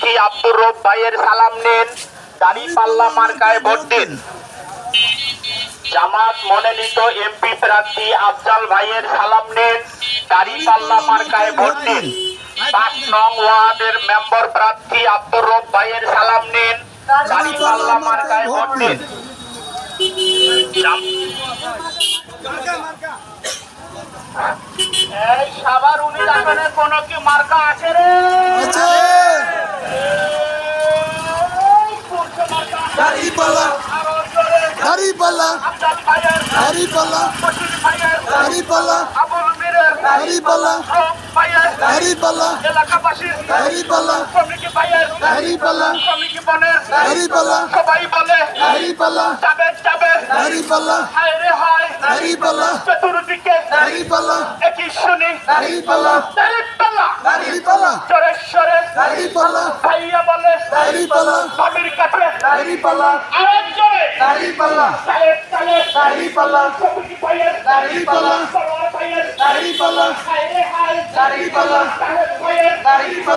প্রার্থী আব্দুর রব ভাইয়ের সালাম নিন, দাঁড়িপাল্লা মার্কায় ভোট দিন। জামাত মনোনীত এমপি প্রার্থী আফজাল ভাইয়ের সালাম নিন, দাঁড়িপাল্লা মার্কায় ভোট দিন। ৫ নং ওয়ার্ডের মেম্বার প্রার্থী আব্দুর রব ভাইয়ের সালাম নিন, দাঁড়িপাল্লা মার্কায় ভোট দিন। এই সাভার ১৯ আসনের কোন কি মার্কা আছে রে? দাঁড়িপাল্লা দাঁড়িপাল্লা দাঁড়িপাল্লা দাঁড়িপাল্লা দাঁড়িপাল্লা দাঁড়িপাল্লা এলাকাবাসী দাঁড়িপাল্লা কমিটি ভাইয়ের দাঁড়িপাল্লা কমিটি বনের দাঁড়িপাল্লা সবাই বলে দাঁড়িপাল্লা যাবে যাবে দাঁড়িপাল্লা হায় রে হায় দাঁড়িপাল্লা চতুর্দিকে দাঁড়িপাল্লা একই শুনি দাঁড়িপাল্লা দাঁড়িপাল্লা দাঁড়িপাল্লা চরেশ্বরে দাঁড়িপাল্লা ভাইয়া বলে দাঁড়িপাল্লা স্বামীর কাছে দাঁড়িপাল্লা আরেকজনে দাঁড়িপাল্লা দাঁড়িপাল্লা কমিটি ভাইয়ের দাঁড়িপাল্লা সবার ভাইয়ের দাঁড়িপাল্লা হায় রে হায় দাঁড়িপাল্লা ভাইয়ের দাঁড়িপাল্লা